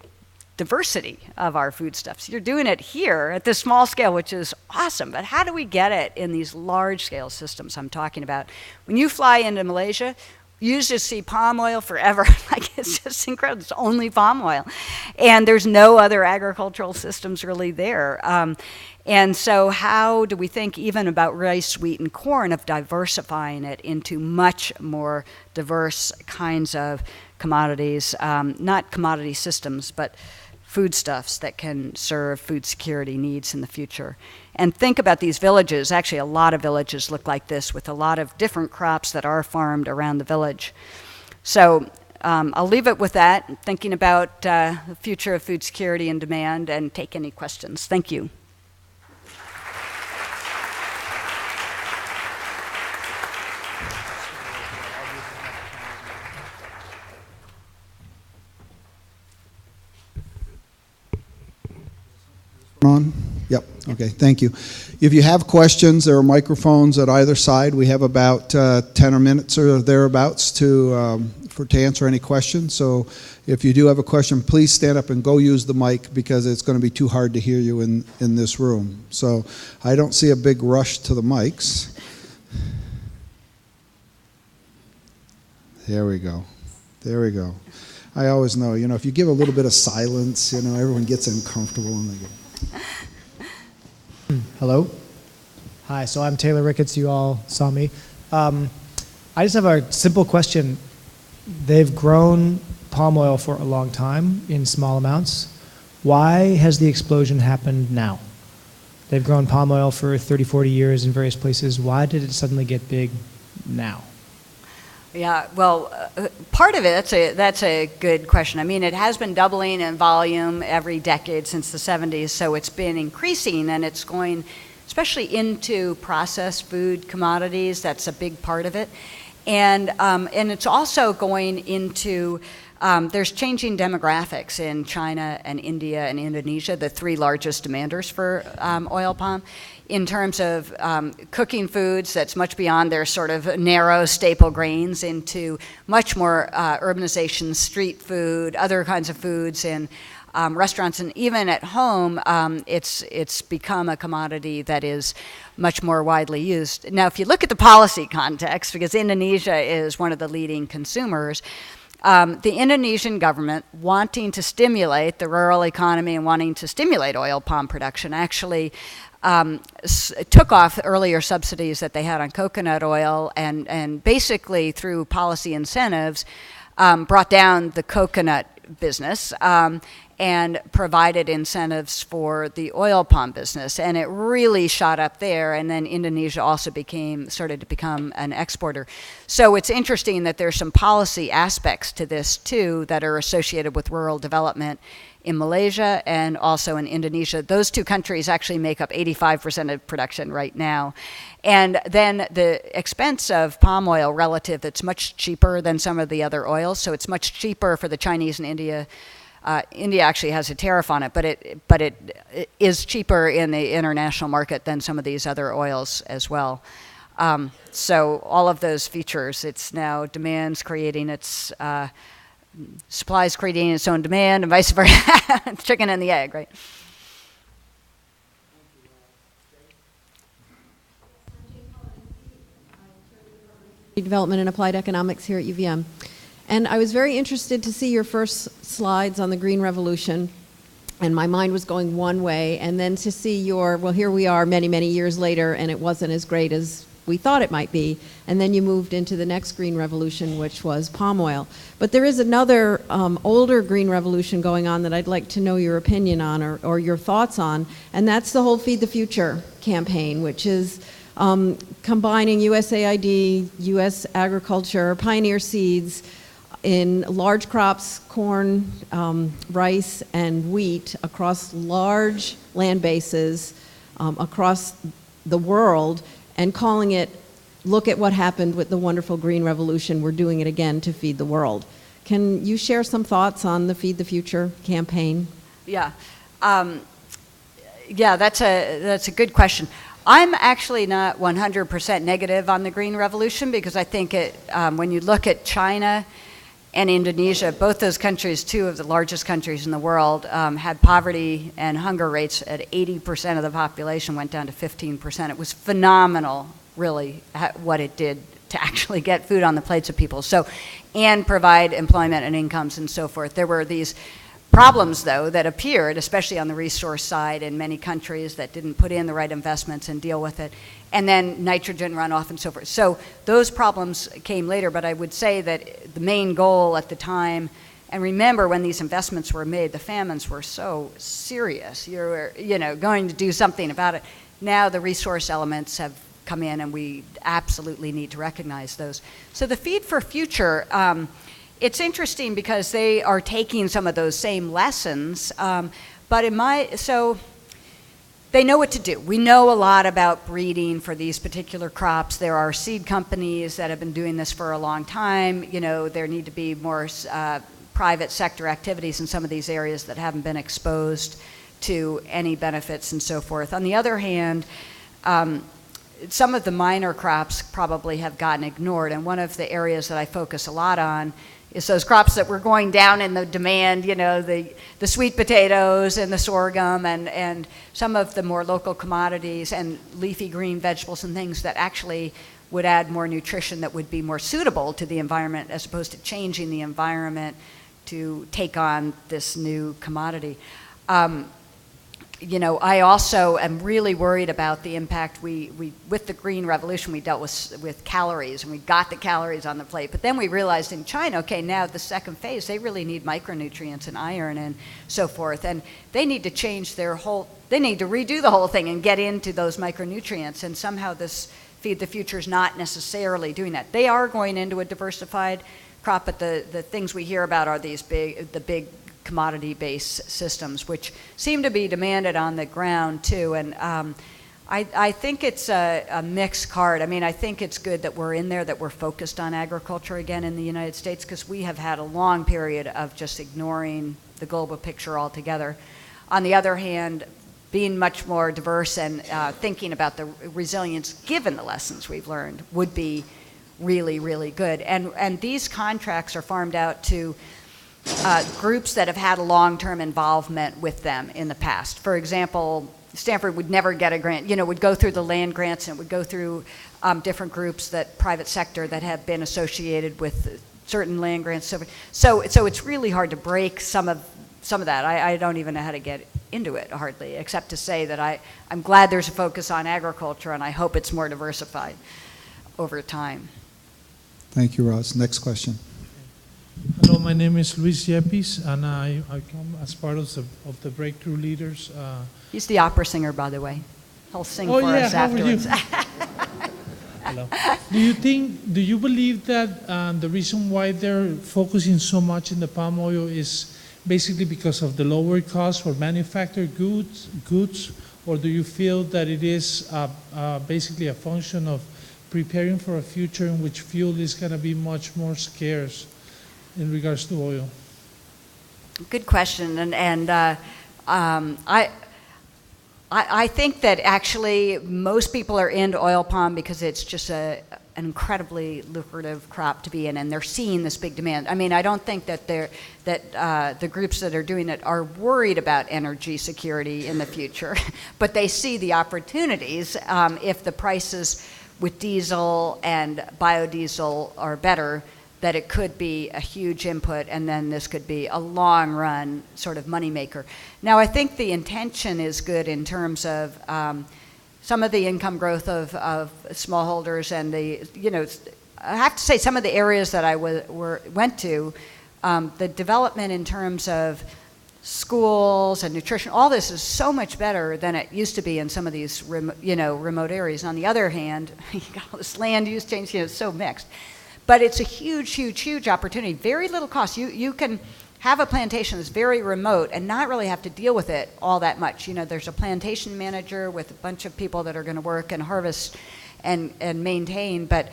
diversity of our foodstuffs. You're doing it here at this small scale, which is awesome, but how do we get it in these large scale systems I'm talking about? When you fly into Malaysia, you just see palm oil forever. Like, it's just incredible. It's only palm oil. And there's no other agricultural systems really there. And so how do we think even about rice, wheat, and corn, of diversifying it into much more diverse kinds of commodities, not commodity systems, but foodstuffs that can serve food security needs in the future. And think about these villages. Actually, a lot of villages look like this, with a lot of different crops that are farmed around the village. So I'll leave it with that, thinking about the future of food security and demand, and take any questions. Thank you. On? Yep. Okay. Thank you. If you have questions, there are microphones at either side. We have about 10 or minutes or thereabouts to answer any questions. So if you do have a question, please stand up and go use the mic, because it's going to be too hard to hear you in this room. So I don't see a big rush to the mics. There we go. There we go. I always know, if you give a little bit of silence, everyone gets uncomfortable and they go. Hello. Hi, so I'm Taylor Ricketts. You all saw me. I just have a simple question. They've grown palm oil for a long time in small amounts. Why has the explosion happened now? They've grown palm oil for 30, 40 years in various places. Why did it suddenly get big now? Yeah, well, part of it, that's a good question. I mean, it has been doubling in volume every decade since the 70s, so it's been increasing, and it's going especially into processed food commodities. That's a big part of it. And it's also going into, there's changing demographics in China and India and Indonesia, the three largest demanders for oil palm, in terms of cooking foods that's much beyond their sort of narrow staple grains, into much more urbanization, street food, other kinds of foods in restaurants, and even at home. It's become a commodity that is much more widely used. Now, if you look at the policy context, because Indonesia is one of the leading consumers, the Indonesian government, wanting to stimulate the rural economy and wanting to stimulate oil palm production, actually took off earlier subsidies that they had on coconut oil, and basically through policy incentives brought down the coconut business and provided incentives for the oil palm business, and it really shot up there. And then Indonesia also started to become an exporter. So it's interesting that there's some policy aspects to this too that are associated with rural development in Malaysia and also in Indonesia. Those two countries actually make up 85% of production right now. And then the expense of palm oil relative, it's much cheaper than some of the other oils. So it's much cheaper for the Chinese and India. India actually has a tariff on it, but it is cheaper in the international market than some of these other oils as well. So all of those features, it's now demand's creating its supply is creating its own demand and vice versa. Chicken and the egg, right? Development and Applied Economics here at UVM. And I was very interested to see your first slides on the Green Revolution, and my mind was going one way, and then to see your, well, here we are many, many years later, and it wasn't as great as we thought it might be, and then you moved into the next Green Revolution, which was palm oil. But there is another older Green Revolution going on that I'd like to know your opinion on, or your thoughts on, and that's the whole Feed the Future campaign, which is combining USAID, U.S. agriculture, pioneer seeds in large crops, corn, rice, and wheat across large land bases across the world, and calling it, look at what happened with the wonderful Green Revolution, we're doing it again to feed the world. Can you share some thoughts on the Feed the Future campaign? Yeah. Yeah, that's a good question. I'm actually not 100% negative on the Green Revolution, because I think when you look at China and Indonesia, both those countries, two of the largest countries in the world, had poverty and hunger rates at 80% of the population went down to 15%. It was phenomenal, really, what it did to actually get food on the plates of people. So, and provide employment and incomes and so forth. There were these problems, though, that appeared, especially on the resource side in many countries that didn't put in the right investments and deal with it, and then nitrogen runoff and so forth. So those problems came later, but I would say that the main goal at the time, and remember when these investments were made, the famines were so serious. You're going to do something about it. Now the resource elements have come in, and we absolutely need to recognize those. So the Feed for Future, it's interesting because they are taking some of those same lessons, but so they know what to do. We know a lot about breeding for these particular crops. There are seed companies that have been doing this for a long time. There need to be more private sector activities in some of these areas that haven't been exposed to any benefits and so forth. On the other hand, some of the minor crops probably have gotten ignored, and one of the areas that I focus a lot on is those crops that were going down in the demand, the sweet potatoes and the sorghum and some of the more local commodities and leafy green vegetables and things that actually would add more nutrition that would be more suitable to the environment, as opposed to changing the environment to take on this new commodity. I also am really worried about the impact with the Green Revolution, we dealt with calories, and we got the calories on the plate. But then we realized in China, okay, now the second phase, they really need micronutrients and iron and so forth. And they need to change they need to redo the whole thing and get into those micronutrients. And somehow this Feed the Future is not necessarily doing that. They are going into a diversified crop, but the things we hear about are the big commodity-based systems, which seem to be demanded on the ground too. And I think it's a mixed card. I mean, I think it's good that we're in there, that we're focused on agriculture again in the United States, because we have had a long period of just ignoring the global picture altogether. On the other hand, being much more diverse and thinking about the resilience, given the lessons we've learned, would be really, really good. And these contracts are farmed out to groups that have had a long-term involvement with them in the past. For example, Stanford would never get a grant, would go through the land grants, and it would go through different groups, that private sector that have been associated with certain land grants. So it's really hard to break some of that. I don't even know how to get into it hardly, except to say that I'm glad there's a focus on agriculture, and I hope it's more diversified over time. Thank you, Roz. Next question. Hello, my name is Luis Yepes, and I come as part of the Breakthrough Leaders. He's the opera singer, by the way. He'll sing for us afterwards. Hello. Do you believe that the reason why they're focusing so much in the palm oil is basically because of the lower cost for manufactured goods, or do you feel that it is basically a function of preparing for a future in which fuel is going to be much more scarce in regards to oil? Good question, and I think that actually most people are into oil palm because it's just a an incredibly lucrative crop to be in, and they're seeing this big demand. I mean, I don't think that the groups that are doing it are worried about energy security in the future, but they see the opportunities if the prices with diesel and biodiesel are better, that it could be a huge input, and then this could be a long-run sort of moneymaker. Now, I think the intention is good in terms of some of the income growth of smallholders and I have to say some of the areas that I went to, the development in terms of schools and nutrition, all this is so much better than it used to be in some of these remote areas. On the other hand, you got all this land use change, it's so mixed. But it's a huge, huge, huge opportunity. Very little cost. You can have a plantation that's very remote and not really have to deal with it all that much. There's a plantation manager with a bunch of people that are going to work and harvest and maintain, but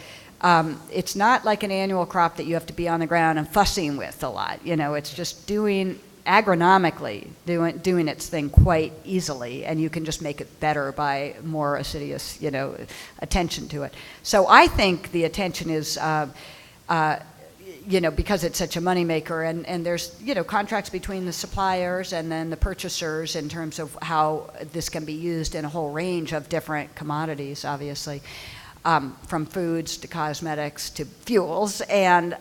it's not like an annual crop that you have to be on the ground and fussing with a lot. It's just agronomically doing its thing quite easily, and you can just make it better by more assiduous, attention to it. So I think the attention is, because it's such a moneymaker, and there's, contracts between the suppliers and then the purchasers in terms of how this can be used in a whole range of different commodities, obviously, from foods to cosmetics to fuels, and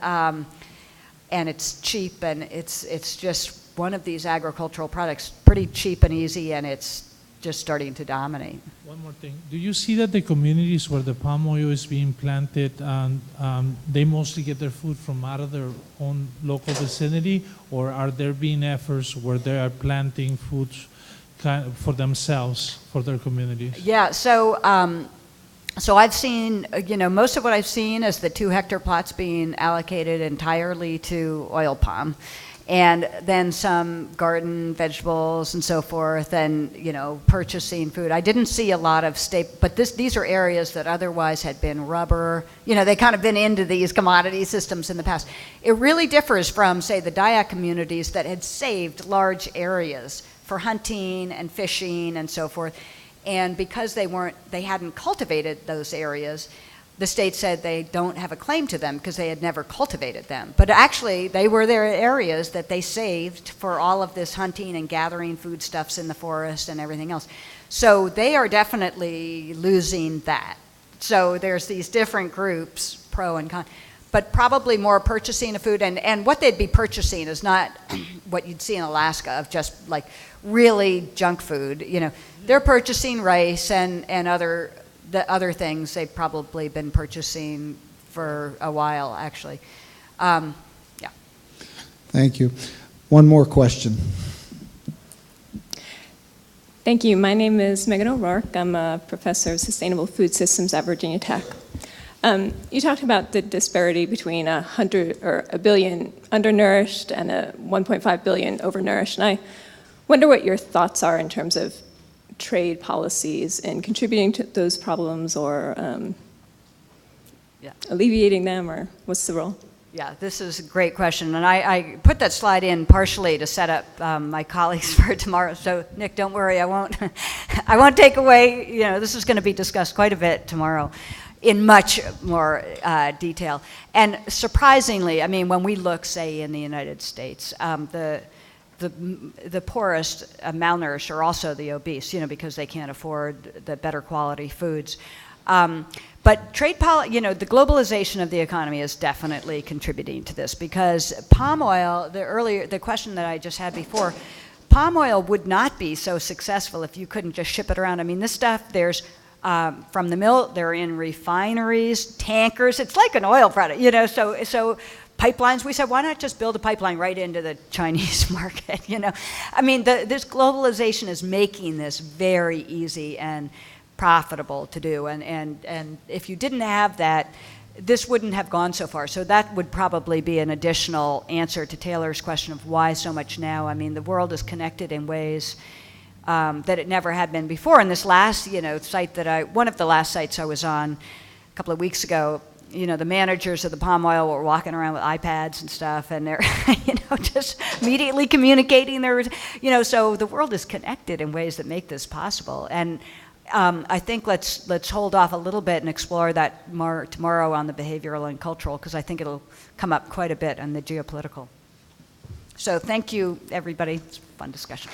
it's cheap, and it's just one of these agricultural products, pretty cheap and easy, and it's just starting to dominate. One more thing. Do you see that the communities where the palm oil is being planted, they mostly get their food from out of their own local vicinity, or are there being efforts where they are planting foods for themselves, for their communities? Yeah, so I've seen, most of what I've seen is the 2-hectare plots being allocated entirely to oil palm, and then some garden vegetables and so forth, and purchasing food. I didn't see a lot of but these are areas that otherwise had been rubber. They kind of been into these commodity systems in the past. It really differs from, say, the Dayak communities that had saved large areas for hunting and fishing and so forth. And because they hadn't cultivated those areas, the state said they don't have a claim to them because they had never cultivated them. But actually, they were their areas that they saved for all of this hunting and gathering foodstuffs in the forest and everything else. So they are definitely losing that. So there's these different groups, pro and con, but probably more purchasing of food. And what they'd be purchasing is not what you'd see in Alaska of just like really junk food. They're purchasing rice and the other things they've probably been purchasing for a while, actually. Yeah. Thank you. One more question. Thank you. My name is Megan O'Rourke. I'm a professor of sustainable food systems at Virginia Tech. You talked about the disparity between 1 billion undernourished and 1.5 billion overnourished, and I wonder what your thoughts are in terms of trade policies in contributing to those problems, or alleviating them, or what's the role? Yeah, this is a great question, and I put that slide in partially to set up my colleagues for tomorrow. So Nick, don't worry, I won't take away. This is going to be discussed quite a bit tomorrow, in much more detail. And surprisingly, I mean, when we look, say, in the United States, the poorest, malnourished, are also the obese, because they can't afford the better quality foods. But trade policy, the globalization of the economy is definitely contributing to this, because palm oil, the question that I just had before, palm oil would not be so successful if you couldn't just ship it around. I mean, this stuff, there's from the mill, they're in refineries, tankers. It's like an oil product, so pipelines, we said, why not just build a pipeline right into the Chinese market, I mean, this globalization is making this very easy and profitable to do, and if you didn't have that, this wouldn't have gone so far. So that would probably be an additional answer to Taylor's question of why so much now. I mean, the world is connected in ways that it never had been before. And this last, site one of the last sites I was on a couple of weeks ago, the managers of the palm oil were walking around with iPads and stuff, and they're, just immediately communicating. So the world is connected in ways that make this possible. And I think let's hold off a little bit and explore that more tomorrow on the behavioral and cultural, because I think it'll come up quite a bit on the geopolitical. So thank you, everybody. It's a fun discussion.